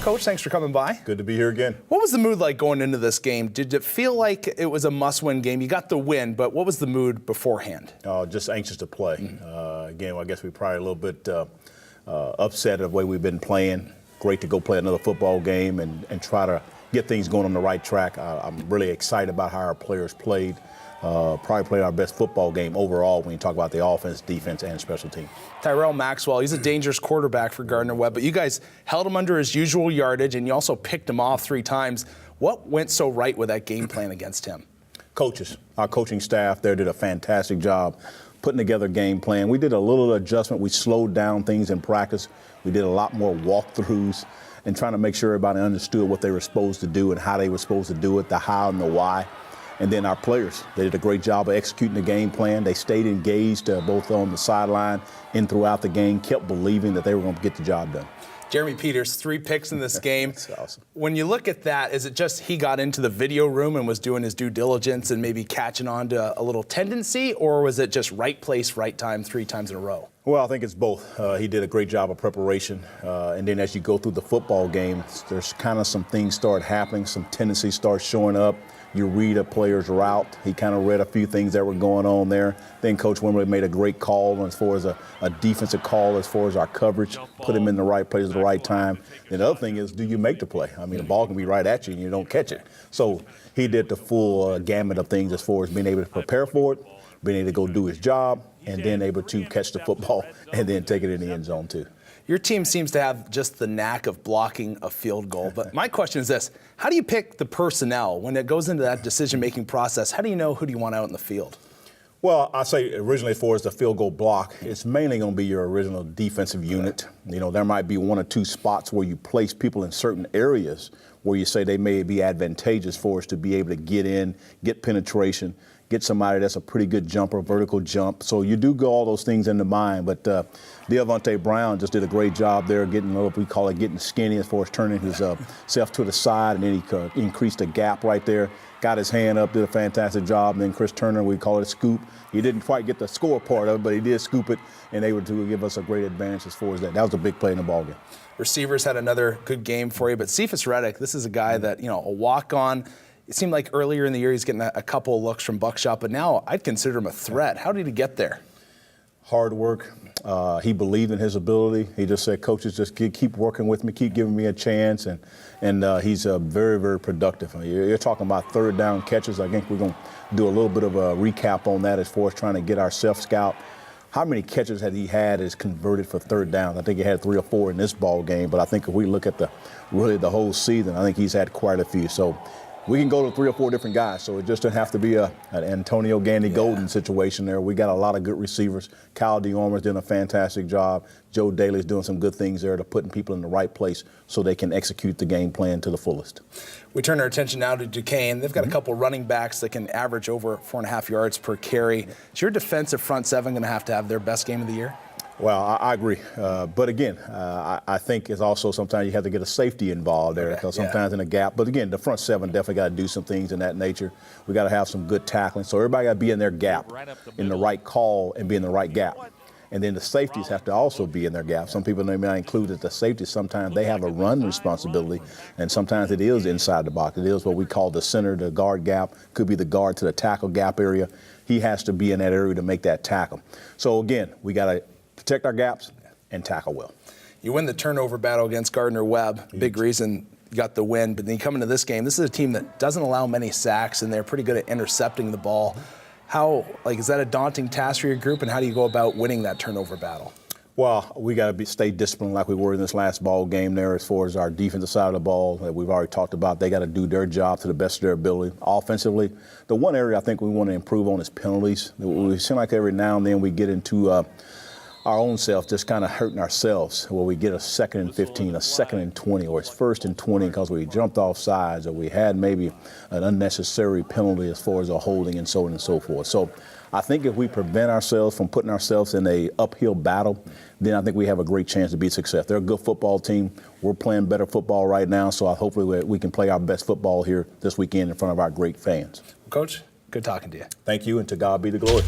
Coach, thanks for coming by. Good to be here again. What was the mood like going into this game? Did it feel like it was a must-win game? You got the win, but what was the mood beforehand? Just anxious to play. Again, I guess we're probably a little bit upset at the way we've been playing. Great to go play another football game and try to get things going on the right track. I'm really excited about how our players played. Probably played our best football game overall when you talk about the offense, defense, and special teams. Tyrell Maxwell, he's a dangerous quarterback for Gardner-Webb, but you guys held him under his usual yardage, and you also picked him off 3 times. What went so right with that game plan against him? Coaches, our coaching staff there did a fantastic job putting together a game plan. We did a little adjustment. We slowed down things in practice. We did a lot more walkthroughs and trying to make sure everybody understood what they were supposed to do and how they were supposed to do it, the how and the why. And then our players, they did a great job of executing the game plan. They stayed engaged both on the sideline and throughout the game, kept believing that they were going to get the job done. Jeremy Peters, 3 picks in this game. That's awesome. When you look at that, is it just he got into the video room and was doing his due diligence and maybe catching on to a little tendency, or was it just right place, right time 3 times in a row? Well, I think it's both. He did a great job of preparation. And then as you go through the football game, there's kind of some things start happening, some tendencies start showing up. You read a player's route. He kind of read a few things that were going on there. Then Coach Wimberly made a great call as far as a defensive call as far as our coverage, put him in the right place at the right time. And the other thing is, do you make the play? I mean, the ball can be right at you and you don't catch it. So he did the full gamut of things as far as being able to prepare for it, being able to go do his job, and then able to catch the football and then take it in the end zone too. Your team seems to have just the knack of blocking a field goal. But my question is this: how do you pick the personnel when it goes into that decision-making process? How do you know who do you want out in the field? Well, I say originally as far as the field goal block, it's mainly going to be your original defensive unit. You know, there might be 1 or 2 spots where you place people in certain areas where you say they may be advantageous for us to be able to get in, get penetration, get somebody that's a pretty good jumper, vertical jump. So you do go all those things into mind. But Devontae Brown just did a great job there getting, we call it getting skinny as far as turning his self to the side, and then he increased the gap right there. Got his hand up, did a fantastic job. And then Chris Turner, we call it a scoop. He didn't quite get the score part of it, but he did scoop it, and they were to give us a great advantage as far as that. That was a big play in the ballgame. Receivers had another good game for you, but Cephas Reddick, this is a guy that, a walk-on. It seemed like earlier in the year he's getting a couple of looks from Buckshot, but now I'd consider him a threat. How did he get there? Hard work. He believed in his ability. He just said, coaches, just keep working with me, keep giving me a chance, and he's very, very productive. You're talking about 3rd down catches. I think we're going to do a little bit of a recap on that as far as trying to get our self-scout. How many catches had he had as converted for 3rd down? I think he had 3 or 4 in this ball game, but I think if we look at the whole season, I think he's had quite a few. So we can go to 3 or 4 different guys, so it just doesn't have to be an Antonio Gandy-Golden situation there. We got a lot of good receivers. Kyle DeOrmer's doing a fantastic job. Joe Daly's doing some good things there to putting people in the right place so they can execute the game plan to the fullest. We turn our attention now to Duquesne. They've got a couple running backs that can average over 4.5 yards per carry. Is your defensive front 7 going to have their best game of the year? Well, I agree. But again, I think it's also sometimes you have to get a safety involved there because sometimes in a gap. But again, the front 7 definitely got to do some things in that nature. We got to have some good tackling. So everybody got to be in their gap, in the right call, and be in the right gap. And then the safeties have to also be in their gap. Some people may not include that the safeties, sometimes they have a run responsibility, and sometimes it is inside the box. It is what we call the center, the guard gap, could be the guard to the tackle gap area. He has to be in that area to make that tackle. So again, we got to protect our gaps and tackle well. You win the turnover battle against Gardner-Webb. Big reason you got the win. But then you come into this game, this is a team that doesn't allow many sacks, and they're pretty good at intercepting the ball. Is that a daunting task for your group, and how do you go about winning that turnover battle? Well, we got to stay disciplined like we were in this last ball game there as far as our defensive side of the ball that we've already talked about. They got to do their job to the best of their ability. Offensively, the one area I think we want to improve on is penalties. We seem like every now and then we get into our own self just kind of hurting ourselves where we get a 2nd and 15, a 2nd and 20, or it's 1st and 20 because we jumped off sides or we had maybe an unnecessary penalty as far as a holding and so on and so forth. So I think if we prevent ourselves from putting ourselves in a uphill battle, then I think we have a great chance to be successful. They're a good football team. We're playing better football right now, so hopefully we can play our best football here this weekend in front of our great fans. Coach, good talking to you. Thank you, and to God be the glory.